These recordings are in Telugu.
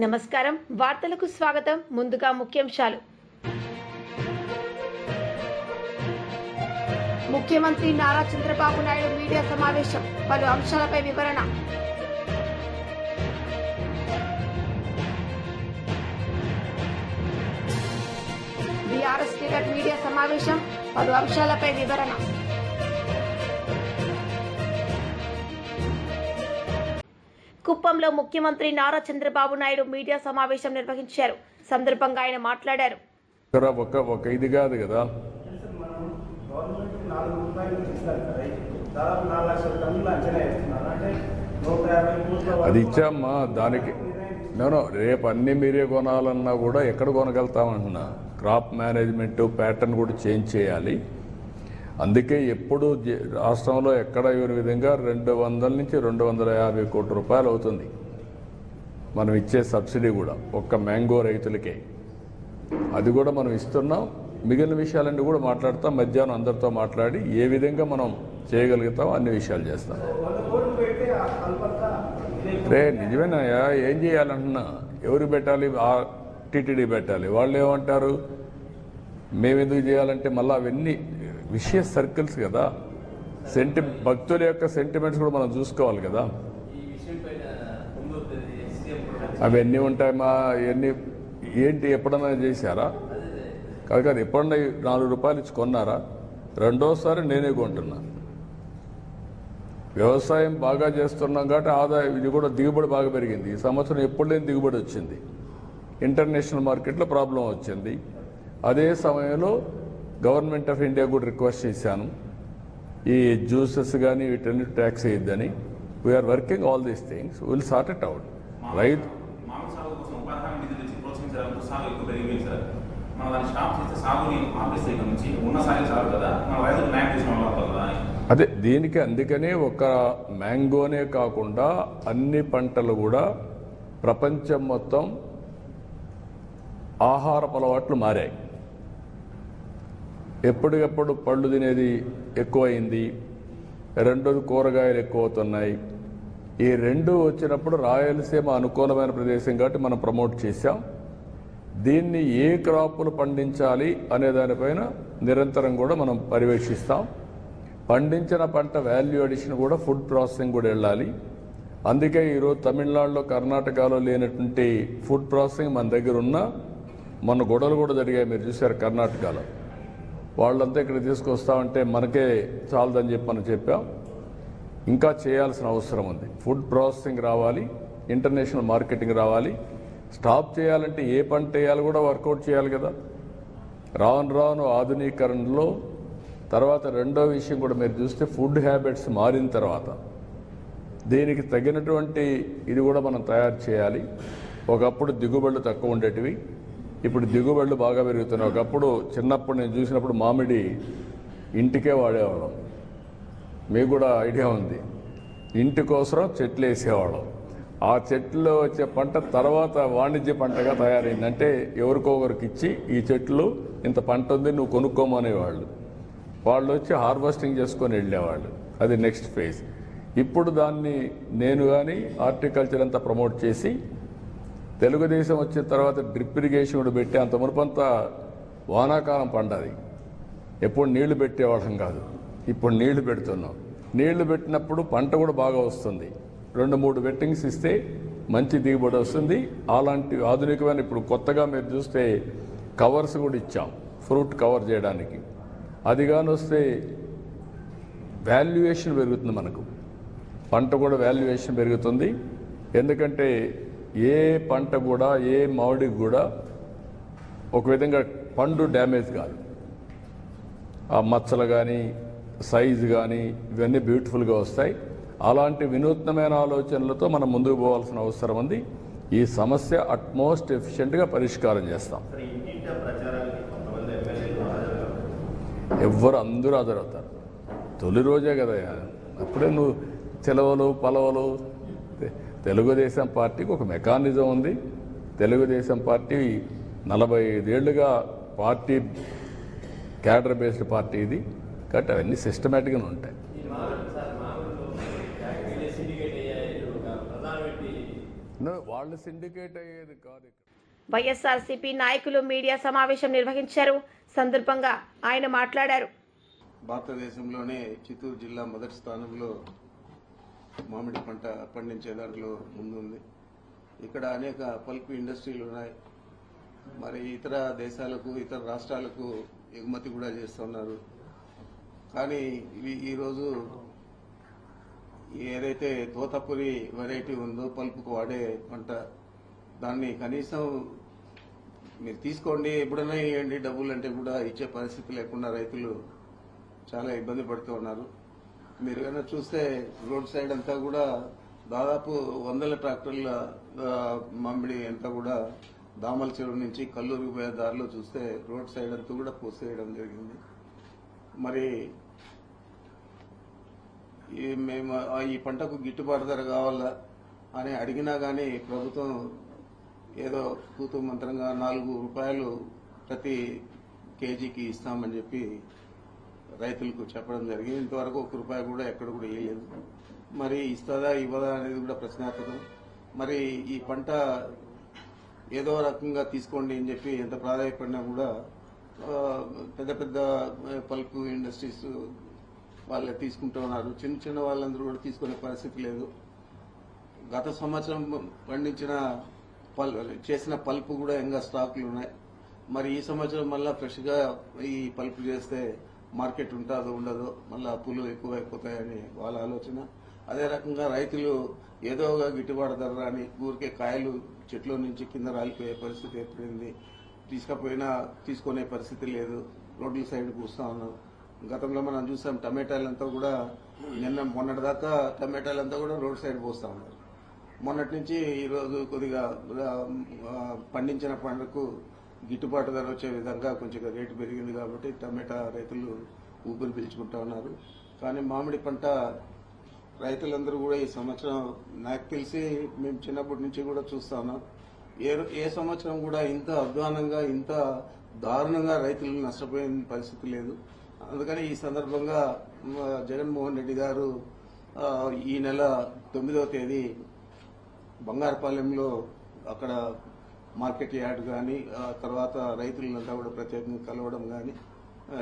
నమస్కారం వార్తలకు స్వాగతం ముందుగా ముఖ్యాంశాలు ముఖ్యమంత్రి నారా చంద్రబాబు నాయుడు మీడియా సమావేశం పలు అంశాలపై వివరణ బీఆర్ఎస్ టికెట్ మీడియా సమావేశం పలు అంశాలపై వివరణ కుప్పంలో ముఖ్యమంత్రి నారా చంద్రబాబు నాయుడు మీడియా సమావేశం నిర్వహించారు. సందర్భంగా ఆయన మాట్లాడారు. ఒక ఇది కాదు కదా, అది ఇచ్చామ్మా. దానికి నేను రేపు అన్ని మీరే కొనాలన్నా కూడా ఎక్కడ కొనగలుగుతామంటున్నా. క్రాప్ మేనేజ్మెంట్ ప్యాటర్న్ కూడా చేంజ్ చేయాలి. అందుకే ఎప్పుడు రాష్ట్రంలో ఎక్కడ ఇవ్వని విధంగా 200 నుంచి 250 కోట్ల రూపాయలు అవుతుంది మనం ఇచ్చే సబ్సిడీ కూడా ఒక్క మ్యాంగో రైతులకే. అది కూడా మనం ఇస్తున్నాం. మిగిలిన విషయాలన్నీ కూడా మాట్లాడతాం. మధ్యాహ్నం అందరితో మాట్లాడి ఏ విధంగా మనం చేయగలుగుతాం అన్ని విషయాలు చేస్తాం. నిజమేనాయా, ఏం చేయాలంటున్నా? ఎవరు పెట్టాలి? టీటీడీ పెట్టాలి. వాళ్ళు ఏమంటారు మేమెందుకు చేయాలంటే మళ్ళీ అవన్నీ విషయ సర్కిల్స్ కదా. భక్తుల యొక్క సెంటిమెంట్స్ కూడా మనం చూసుకోవాలి కదా. అవన్నీ ఉంటాయి. ఇవన్నీ ఏంటి ఎప్పుడన్నా చేశారా? కాదు, ఎప్పుడన్నా 4 రూపాయలు ఇచ్చి కొన్నారా? రెండోసారి నేనే కొంటున్నా. వ్యవసాయం బాగా చేస్తున్నాం కాబట్టి ఆదాయం ఇది కూడా దిగుబడి బాగా పెరిగింది. ఈ సంవత్సరం ఎప్పుడు లేని దిగుబడి వచ్చింది. ఇంటర్నేషనల్ మార్కెట్లో ప్రాబ్లం వచ్చింది. అదే సమయంలో గవర్నమెంట్ ఆఫ్ ఇండియా కూడా రిక్వెస్ట్ చేశాను, ఈ జ్యూసెస్ కానీ వీటన్ని ట్యాక్స్ వేయద్దని. We are working all these things, will sort it out. Right అదే దీనికి అందుకనే ఒక మ్యాంగోనే కాకుండా అన్ని పంటలు కూడా ప్రపంచం మొత్తం ఆహారపు అలవాట్లు మారాయి. ఎప్పటికప్పుడు పళ్ళు తినేది ఎక్కువైంది. రెండోది కూరగాయలు ఎక్కువ అవుతున్నాయి. ఈ రెండు వచ్చినప్పుడు రాయలసీమ అనుకూలమైన ప్రదేశం కాబట్టి మనం ప్రమోట్ చేశాం. దీన్ని ఏ క్రాపులు పండించాలి అనే దానిపైన నిరంతరం కూడా మనం పర్యవేక్షిస్తాం. పండించిన పంట వాల్యూ అడిషన్ కూడా ఫుడ్ ప్రాసెసింగ్ కూడా వెళ్ళాలి. అందుకే ఈరోజు తమిళనాడులో కర్ణాటకలో లేనటువంటి ఫుడ్ ప్రాసెసింగ్ మన దగ్గర ఉన్న మన గొడవలు కూడా జరిగాయి. మీరు చూశారు కర్ణాటకలో. వాళ్ళంతా ఇక్కడ తీసుకొస్తామంటే మనకే చాలదని చెప్పి మనం చెప్పాం. ఇంకా చేయాల్సిన అవసరం ఉంది. ఫుడ్ ప్రాసెసింగ్ రావాలి, ఇంటర్నేషనల్ మార్కెటింగ్ రావాలి. స్టాప్ చేయాలంటే ఏ పంట వేయాలి కూడా వర్కౌట్ చేయాలి కదా. రాను రాను ఆధునీకరణలో తర్వాత రెండో విషయం కూడా మీరు చూస్తే ఫుడ్ హ్యాబిట్స్ మారిన తర్వాత దీనికి తగినటువంటి ఇది కూడా మనం తయారు చేయాలి. ఒకప్పుడు దిగుబడులు తక్కువ ఉండేటివి, ఇప్పుడు దిగుబడులు బాగా పెరుగుతున్నాయి. ఒకప్పుడు చిన్నప్పుడు నేను చూసినప్పుడు మామిడి ఇంటికే వాడేవాళ్ళం. మీకు కూడా ఐడియా ఉంది. ఇంటి కోసం చెట్లు వేసేవాళ్ళం. ఆ చెట్లో వచ్చే పంట తర్వాత వాణిజ్య పంటగా తయారైంది. అంటే ఎవరికొకరికి ఇచ్చి ఈ చెట్లు ఇంత పంట ఉంది నువ్వు కొనుక్కోమనేవాళ్ళు. వాళ్ళు వచ్చి హార్వెస్టింగ్ చేసుకొని వెళ్ళేవాళ్ళు. అది నెక్స్ట్ ఫేజ్. ఇప్పుడు దాన్ని నేను కానీ హార్టికల్చర్ అంతా ప్రమోట్ చేసి తెలుగుదేశం వచ్చిన తర్వాత డ్రిప్ ఇరిగేషన్ కూడా పెట్టి అంత మునుపంతా వానాకాలం పండది. ఎప్పుడు నీళ్లు పెట్టేవాళ్ళం కాదు, ఇప్పుడు నీళ్లు పెడుతున్నాం. నీళ్లు పెట్టినప్పుడు పంట కూడా బాగా వస్తుంది. 2-3 వెట్టింగ్స్ ఇస్తే మంచి దిగుబడి వస్తుంది. అలాంటి ఆధునికమైన ఇప్పుడు కొత్తగా మీరు చూస్తే కవర్స్ కూడా ఇచ్చాం ఫ్రూట్ కవర్ చేయడానికి. అది కానీ వస్తే వాల్యుయేషన్ పెరుగుతుంది. మనకు పంట కూడా వాల్యుయేషన్ పెరుగుతుంది. ఎందుకంటే ఏ పంట కూడా ఏ మామిడికి కూడా ఒక విధంగా పండు డ్యామేజ్ కాదు. ఆ మచ్చలు కానీ సైజు కానీ ఇవన్నీ బ్యూటిఫుల్గా వస్తాయి. అలాంటి వినూత్నమైన ఆలోచనలతో మనం ముందుకు పోవాల్సిన అవసరం ఉంది. ఈ సమస్య అట్మోస్ట్ ఎఫిషియెంట్గా పరిష్కారం చేస్తాం. ఎవ్వరు అందరూ హాజరవుతారు. తొలి రోజే కదా, అప్పుడే నువ్వు సెలవులు పలవలు. తెలుగుదేశం పార్టీకి ఒక మెకానిజం ఉంది. తెలుగుదేశం పార్టీ 45 ఏళ్లుగా పార్టీ క్యాడర్ బేస్డ్ పార్టీ ఇది కాబట్టి అవన్నీ సిస్టమేటిక్గా ఉంటాయి. వాడు వాళ్ళు సిండికేట్ అయ్యేది కాదు. వైఎస్ఆర్సీపీ నాయకులు మీడియా సమావేశం నిర్వహించారు. సందర్భంగా ఆయన మాట్లాడారు. భారతదేశంలోనే చిత్తూరు జిల్లా మొదటి స్థానంలో మామిడి పంట పండించే దాంట్లో ముందుంది. ఇక్కడ అనేక పల్ప్ ఇండస్ట్రీలు ఉన్నాయి. మరి ఇతర దేశాలకు, ఇతర రాష్ట్రాలకు ఎగుమతి కూడా చేస్తున్నారు. కానీ ఈరోజు ఏదైతే తోతపురి వెరైటీ ఉందో పల్పుకు వాడే పంట, దాన్ని కనీసం మీరు తీసుకోండి, ఎప్పుడైనా ఇవ్వండి డబ్బులు అంటే కూడా ఇచ్చే పరిస్థితి లేకుండా రైతులు చాలా ఇబ్బంది పడుతూ ఉన్నారు. మీరు కనుక చూస్తే రోడ్ సైడ్ అంతా కూడా దాదాపు 100 ట్రాక్టర్ల మామిడి అంతా కూడా దామల చెరువు నుంచి కల్లూరు పోయే దారిలో చూస్తే రోడ్ సైడ్ అంతా కూడా పోసేయడం జరిగింది. మరి మేము ఈ పంటకు గిట్టుబాటు ధర కావాలా అని అడిగినా కానీ ప్రభుత్వం ఏదో తూతూ మంత్రంగా 4 రూపాయలు ప్రతి కేజీకి ఇస్తామని చెప్పి రైతులకు చెప్పడం జరిగింది. ఇంతవరకు 1 రూపాయి కూడా ఎక్కడ కూడా వేయలేదు. మరి ఇస్తుందా ఇవ్వదా అనేది కూడా ప్రశ్నార్థకం. మరి ఈ పంట ఏదో రకంగా తీసుకోండి అని చెప్పి ఎంత ప్రాధాన్యపడినా కూడా పెద్ద పెద్ద పల్ప్ ఇండస్ట్రీస్ వాళ్ళే తీసుకుంటూ ఉన్నారు. చిన్న చిన్న వాళ్ళందరూ కూడా తీసుకునే పరిస్థితి లేదు. గత సంవత్సరం పండించిన చేసిన పల్ప్ కూడా ఇంకా స్టాక్లు ఉన్నాయి. మరి ఈ సంవత్సరం మళ్ళీ ఫ్రెష్గా ఈ పల్ప్ చేస్తే మార్కెట్ ఉంటుందో ఉండదో, మళ్ళీ అప్పులు ఎక్కువైపోతాయని వాళ్ళ ఆలోచన. అదే రకంగా రైతులు ఏదో ఒక గిట్టుబాటు ధర అని ఊరికే కాయలు చెట్లో నుంచి కింద రాలిపోయే పరిస్థితి ఏర్పడింది. తీసుకుపోయినా తీసుకునే పరిస్థితి లేదు. రోడ్ల సైడ్ కూర్చా ఉన్నారు. గతంలో మనం చూసాం టమాటాలంతా కూడా మొన్నటిదాకా టమాటాలంతా కూడా రోడ్ సైడ్ పోస్తా ఉన్నారు. మొన్నటి నుంచి ఈరోజు కొద్దిగా పండించిన పంటకు గిట్టుబాటు ధర వచ్చే విధంగా కొంచెం రేటు పెరిగింది కాబట్టి టమాటా రైతులు ఊపిరి పీల్చుకుంటా ఉన్నారు. కానీ మామిడి పంట రైతులందరూ కూడా ఈ సంవత్సరం నాకు తెలిసి మేము చిన్నప్పటి నుంచి కూడా చూస్తా ఉన్నాం. ఏ సంవత్సరం కూడా ఇంత అధ్వానంగా, ఇంత దారుణంగా రైతులు నష్టపోయిన పరిస్థితి లేదు. అందుకని ఈ సందర్భంగా జగన్మోహన్ రెడ్డి గారు ఈ నెల 9వ తేదీ బంగారపాలెంలో అక్కడ మార్కెట్ యార్డ్ కానీ తర్వాత రైతులంతా కూడా ప్రత్యేకంగా కలవడం కానీ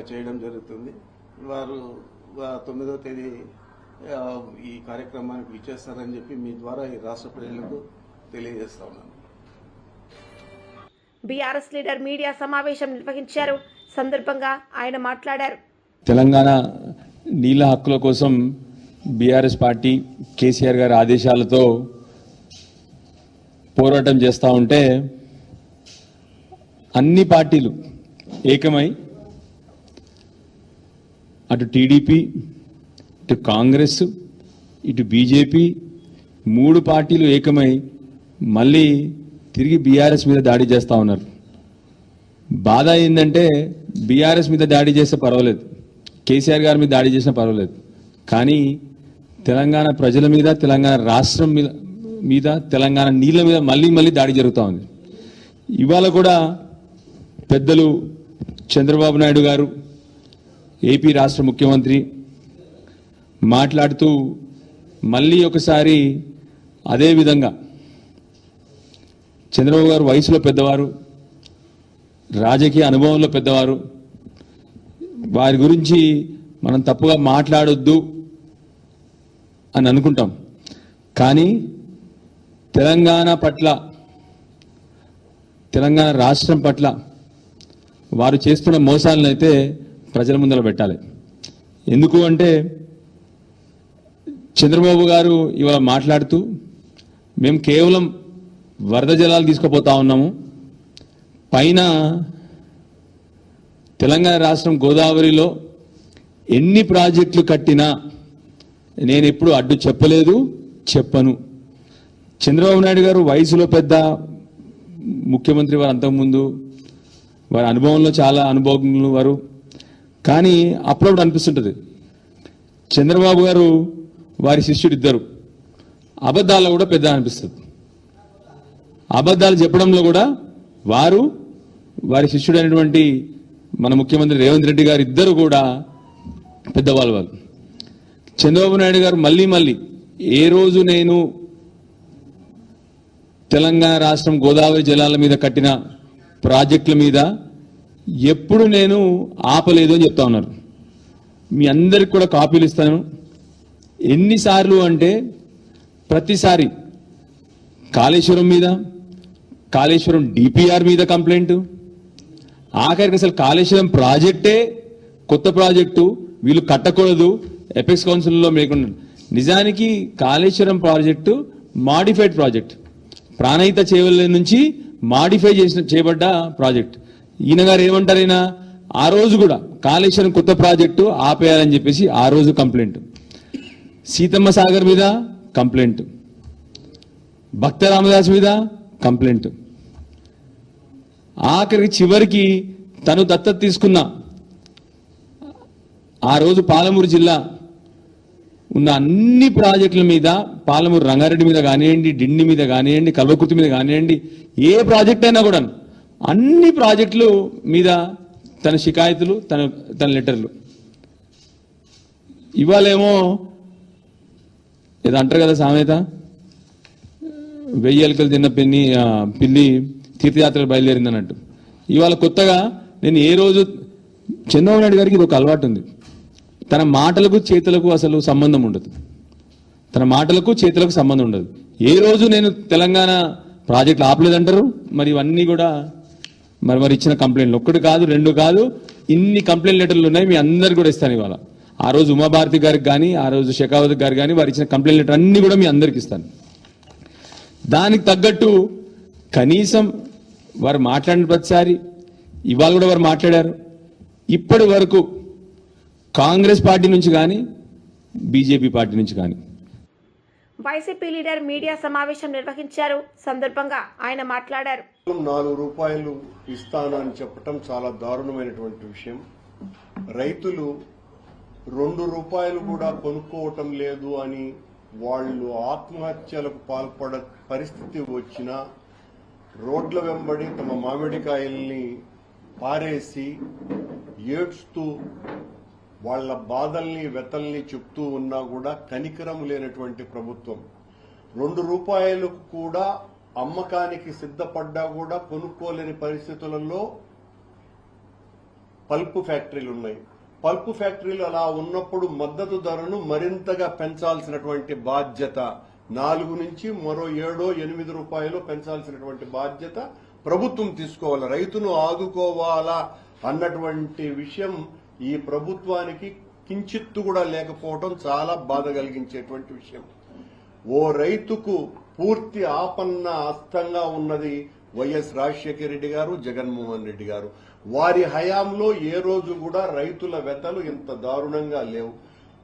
చేయడం జరుగుతుంది. వారు 9వ తేదీ ఈ కార్యక్రమానికి ఇచ్చేస్తారని చెప్పి మీ ద్వారా ఈ రాష్ట్ర ప్రజలకు తెలియజేస్తా ఉన్నాను. బీఆర్ఎస్ లీడర్ మీడియా సమావేశం నిర్వహించారు. సందర్భంగా ఆయన మాట్లాడారు. తెలంగాణ నీళ్ల హక్కుల కోసం బీఆర్ఎస్ పార్టీ కేసీఆర్ గారి ఆదేశాలతో పోరాటం చేస్తూ ఉంటే అన్ని పార్టీలు ఏకమై అటు టీడీపీ, ఇటు కాంగ్రెస్, ఇటు బీజేపీ 3 పార్టీలు ఏకమై మళ్ళీ తిరిగి బీఆర్ఎస్ మీద దాడి చేస్తూ ఉన్నారు. బాధ ఏంటంటే బీఆర్ఎస్ మీద దాడి చేస్తే పర్వాలేదు, కేసీఆర్ గారి మీద దాడి చేసినా పర్వాలేదు, కానీ తెలంగాణ ప్రజల మీద, తెలంగాణ రాష్ట్రం మీద, తెలంగాణ నీళ్ళ మీద మళ్ళీ దాడి జరుగుతూ ఉంది. ఇవాళ కూడా పెద్దలు చంద్రబాబు నాయుడు గారు, ఏపీ రాష్ట్ర ముఖ్యమంత్రి మాట్లాడుతూ మళ్ళీ ఒకసారి అదే విధంగా చంద్రబాబు గారు వయసులో పెద్దవారు, రాజకీయ అనుభవంలో పెద్దవారు, వారి గురించి మనం తప్పుగా మాట్లాడొద్దు అని అనుకుంటాం. కానీ తెలంగాణ పట్ల, తెలంగాణ రాష్ట్రం పట్ల వారు చేస్తున్న మోసాలను అయితే ప్రజల ముందర పెట్టాలి. ఎందుకు అంటే చంద్రబాబు గారు ఇవాళ మాట్లాడుతూ మేము కేవలం వరద జలాలు తీసుకుపోతా ఉన్నాము, పైన తెలంగాణ రాష్ట్రం గోదావరిలో ఎన్ని ప్రాజెక్టులు కట్టినా నేను ఎప్పుడు అడ్డు చెప్పలేదు, చెప్పను. చంద్రబాబు నాయుడు గారు వయసులో పెద్ద ముఖ్యమంత్రి, వారు అంతకుముందు వారి అనుభవంలో చాలా అనుభవజ్ఞులు వారు. కానీ అప్పుడప్పుడు అనిపిస్తుంటుంది చంద్రబాబు గారు వారి శిష్యుడు ఇద్దరు అబద్ధాల్లో కూడా పెద్ద అనిపిస్తుంది. అబద్ధాలు చెప్పడంలో కూడా వారు, వారి శిష్యుడైనటువంటి మన ముఖ్యమంత్రి రేవంత్ రెడ్డి గారు ఇద్దరు కూడా పెద్దవాళ్ళు. వాళ్ళు చంద్రబాబు నాయుడు గారు మళ్ళీ ఏ రోజు నేను తెలంగాణ రాష్ట్రం గోదావరి జలాల మీద కట్టిన ప్రాజెక్టుల మీద ఎప్పుడు నేను ఆపలేదు అని చెప్తా ఉన్నారు. మీ అందరికి కూడా కాపీలు ఇస్తాను. ఎన్నిసార్లు అంటే ప్రతిసారి కాళేశ్వరం మీద, కాళేశ్వరం డిపిఆర్ మీద కంప్లైంట్, ఆఖరికి అసలు కాళేశ్వరం ప్రాజెక్టే కొత్త ప్రాజెక్టు, వీళ్ళు కట్టకూడదు, ఎపెక్స్ కౌన్సిల్లో లేకుండా. నిజానికి Kaleshwaram project modified project, Pranahita Chevella నుంచి మాడిఫై చేయబడ్డ ప్రాజెక్ట్. ఈయన గారు ఏమంటారైనా ఆ రోజు కూడా కాళేశ్వరం కొత్త ప్రాజెక్టు ఆపేయాలని చెప్పేసి ఆ రోజు కంప్లైంట్, సీతమ్మ సాగర్ మీద కంప్లైంట్, భక్త రామదాస్ మీద కంప్లైంట్, ఆఖరికి చివరికి తను దత్తత తీసుకున్న ఆ రోజు పాలమూరు జిల్లా ఉన్న అన్ని ప్రాజెక్టుల మీద, పాలమూరు రంగారెడ్డి మీద కానివ్వండి, డిండి మీద కానివ్వండి, కల్వకుర్తి మీద కానివ్వండి, ఏ ప్రాజెక్ట్ అయినా కూడా అన్ని ప్రాజెక్టులు మీద తన షికాయతులు, తన లెటర్లు. ఇవాళేమో ఏదో అంటారు కదా సామెత, 1000 ఎలుకలు తిన్న పిల్లి తీర్థయాత్రలు బయలుదేరింది అన్నట్టు. ఇవాళ కొత్తగా నేను ఏ రోజు చంద్రబాబు నాయుడు గారికి ఇది ఒక అలవాటు ఉంది, తన మాటలకు చేతులకు అసలు సంబంధం ఉండదు. తన మాటలకు చేతులకు సంబంధం ఉండదు. ఏ రోజు నేను తెలంగాణ ప్రాజెక్టులు ఆపలేదంటారు. మరి ఇవన్నీ కూడా మరి ఇచ్చిన కంప్లైంట్లు ఒక్కటి కాదు, 2 కాదు, ఇన్ని కంప్లైంట్ లెటర్లు ఉన్నాయి. మీ అందరికి కూడా ఇస్తాను ఇవాళ. ఆ రోజు ఉమాభారతి గారికి కానీ, ఆ రోజు షెకావత్ గారు కానీ వారు ఇచ్చిన కంప్లైంట్ లెటర్ అన్ని కూడా మీ అందరికి ఇస్తాను. దానికి తగ్గట్టు కనీసం వారు మాట్లాడిన ప్రతిసారి, ఇవాళ కూడా వారు మాట్లాడారు. ఇప్పటి వరకు కాంగ్రెస్ పార్టీ నుంచి కానీ, బీజేపీ పార్టీ నుంచి కానీ. వైసీపీ లీడర్ మీడియా సమావేశం నిర్వహించారు. సందర్భంగా ఆయన మాట్లాడారు. 4 రూపాయలు ఇస్తానని చెప్పటం చాలా దారుణమైనటువంటి విషయం. రైతులు 2 రూపాయలు కూడా కొనుక్కోవటం లేదు అని వాళ్ళు ఆత్మహత్యలకు పాల్పడ పరిస్థితి వచ్చినా రోడ్ల వెంబడి తమ మామిడికాయల్ని పారేసి ఏడ్చుతూ వాళ్ళ బాధల్ని వెతల్ని చెప్తూ ఉన్నా కూడా కనికరం లేనటువంటి ప్రభుత్వం. 2 రూపాయలకు కూడా అమ్మకానికి సిద్ధపడ్డా కూడా కొనుక్కోలేని పరిస్థితులలో పల్పు ఫ్యాక్టరీలు ఉన్నాయి. పల్పు ఫ్యాక్టరీలు అలా ఉన్నప్పుడు మద్దతు ధరను మరింతగా పెంచాల్సినటువంటి బాధ్యత, 4 నుంచి మరో 7-8 రూపాయలు పెంచాల్సినటువంటి బాధ్యత ప్రభుత్వం తీసుకోవాలి. రైతును ఆదుకోవాలా అన్నటువంటి విషయం ఈ ప్రభుత్వానికి కించిత్తు కూడా లేకపోవడం చాలా బాధ కలిగించేటువంటి విషయం. ఓ రైతుకు పూర్తి ఆపన్న హస్తంగా ఉన్నది వైఎస్ రాజశేఖర రెడ్డి గారు, జగన్మోహన్ రెడ్డి గారు. వారి హయాంలో ఏ రోజు కూడా రైతుల వెతలు ఇంత దారుణంగా లేవు.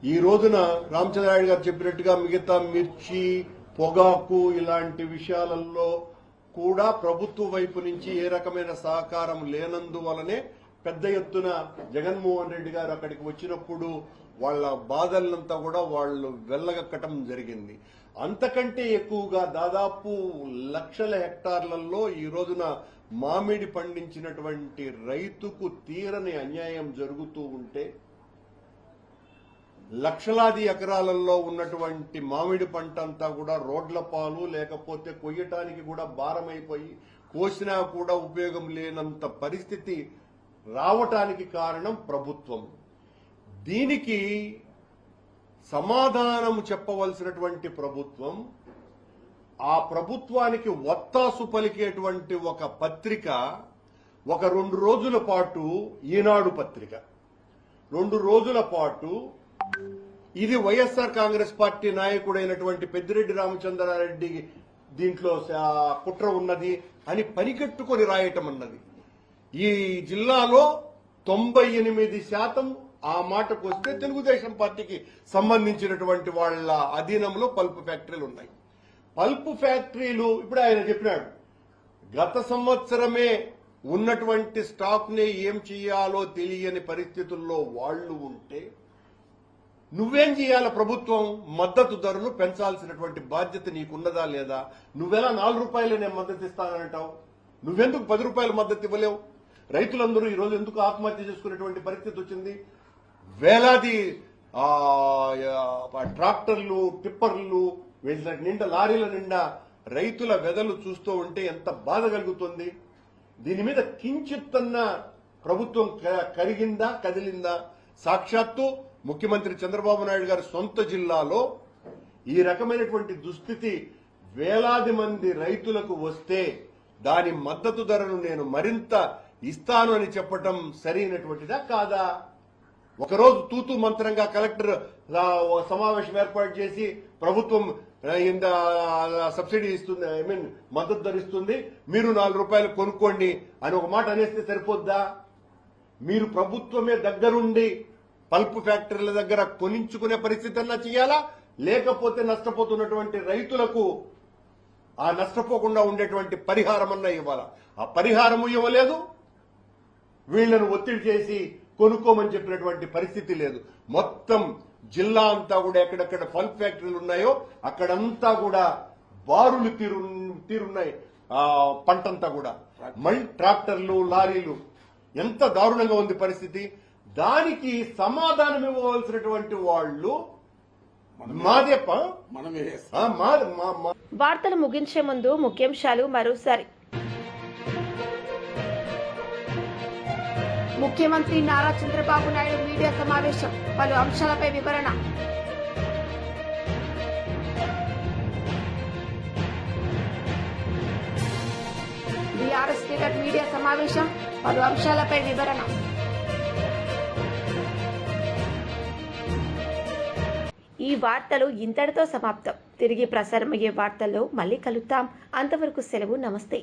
ఈ రోజున రామచంద్రారెడ్డి గారు చెప్పినట్టుగా మిగతా మిర్చి, పొగాకు ఇలాంటి విషయాలలో కూడా ప్రభుత్వ వైపు నుంచి ఏ రకమైన సహకారం లేనందువలనే పెద్ద ఎత్తున జగన్మోహన్ రెడ్డి గారు అక్కడికి వచ్చినప్పుడు వాళ్ళ బాధలంతా కూడా వాళ్ళు వెళ్లగక్కటం జరిగింది. అంతకంటే ఎక్కువగా దాదాపు లక్షల హెక్టార్లలో ఈ రోజున మామిడి పండించినటువంటి రైతుకు తీరని అన్యాయం జరుగుతూ ఉంటే, లక్షలాది ఎకరాలలో ఉన్నటువంటి మామిడి పంట అంతా కూడా రోడ్ల పాలు, లేకపోతే కొయ్యటానికి కూడా భారమైపోయి కోసినా కూడా ఉపయోగం లేనంత పరిస్థితి రావటానికి కారణం ప్రభుత్వం. దీనికి సమాధానం చెప్పవలసినటువంటి ప్రభుత్వం, ఆ ప్రభుత్వానికి ఒత్తాసు పలికేటువంటి ఒక పత్రిక ఒక 2 రోజుల పాటు, ఈనాడు పత్రిక 2 రోజుల పాటు ఇది వైఎస్ఆర్ కాంగ్రెస్ పార్టీ నాయకుడైనటువంటి పెద్దిరెడ్డి రామచంద్రారెడ్డి దీంట్లో కుట్ర ఉన్నది అని పనికట్టుకొని రాయటం అన్నది. ఈ జిల్లాలో 98% ఆ మాటకు వస్తే తెలుగుదేశం పార్టీకి సంబంధించినటువంటి వాళ్ళ అధీనంలో పల్పు ఫ్యాక్టరీలు ఉన్నాయి. పల్పు ఫ్యాక్టరీలు ఇప్పుడు ఆయన చెప్పినాడు, గత సంవత్సరమే ఉన్నటువంటి స్టాక్ ని ఏం చేయాలో తెలియని పరిస్థితుల్లో వాళ్లు ఉంటే నువ్వేం చేయాల? ప్రభుత్వం మద్దతు ధరను పెంచాల్సినటువంటి బాధ్యత నీకున్నదా లేదా? నువ్వెలా 4 రూపాయలు నేను మద్దతు ఇస్తానంటావు? నువ్వెందుకు 10 రూపాయల మద్దతు ఇవ్వలేవు? రైతులందరూ ఈ రోజు ఎందుకు ఆత్మహత్య చేసుకునేటువంటి పరిస్థితి వచ్చింది? వేలాది ట్రాక్టర్లు, టిప్పర్లు, వీళ్ళ నిండా లారీల నిండా రైతుల వెదలు చూస్తూ ఉంటే ఎంత బాధ కలుగుతుంది. దీని మీద కించిత్తన్న ప్రభుత్వం కరిగిందా, కదిలిందా? సాక్షాత్తు ముఖ్యమంత్రి చంద్రబాబు నాయుడు గారి సొంత జిల్లాలో ఈ రకమైనటువంటి దుస్థితి వేలాది మంది రైతులకు వస్తే దాని మద్దతు ధరను నేను మరింత ఇస్తాను అని చెప్పటం సరైనటువంటిదా కాదా? ఒకరోజు తూతూ మంత్రంగా కలెక్టర్ సమావేశం ఏర్పాటు చేసి ప్రభుత్వం ఇంత సబ్సిడీ ఇస్తుంది, మద్దతు ధర ఇస్తుంది, మీరు 4 రూపాయలు కొనుక్కోండి అని ఒక మాట అనేస్తే సరిపోద్దా? మీరు ప్రభుత్వమే దగ్గరుండి పల్ప్ ఫ్యాక్టరీల దగ్గర కొనించుకునే పరిస్థితి అన్నా చేయాలా, లేకపోతే నష్టపోతున్నటువంటి రైతులకు ఆ నష్టపోకుండా ఉండేటువంటి పరిహారం అన్నా ఇవ్వాలా? ఆ పరిహారము ఇవ్వలేదు. వీళ్లను ఒత్తిడి చేసి కొనుక్కోమని చెప్పినటువంటి పరిస్థితి లేదు. మొత్తం జిల్లా అంతా కూడా ఎక్కడెక్కడ పల్ప్ ఫ్యాక్టరీలు ఉన్నాయో అక్కడంతా కూడా బారులు తీరున్నాయి. పంటంతా కూడా మళ్ళీ ట్రాక్టర్లు, లారీలు, ఎంత దారుణంగా ఉంది పరిస్థితి. దానికి సమాధానం ఇవ్వవలసినటువంటి వాళ్ళు వార్తలు ముగించే ముందు ముఖ్యాంశాలు మరోసారి. ముఖ్యమంత్రి నారా చంద్రబాబు నాయుడు మీడియా సమావేశం, పలు అంశాలపై వివరణ. బీఆర్ఎస్ లీడర్ మీడియా సమావేశం, పలు అంశాలపై వివరణ. ఈ వార్తలు ఇంతటితో సమాప్తం. తిరిగి ప్రసారమయ్యే వార్తల్లో మళ్ళీ కలుద్దాం. అంతవరకు సెలవు. నమస్తే.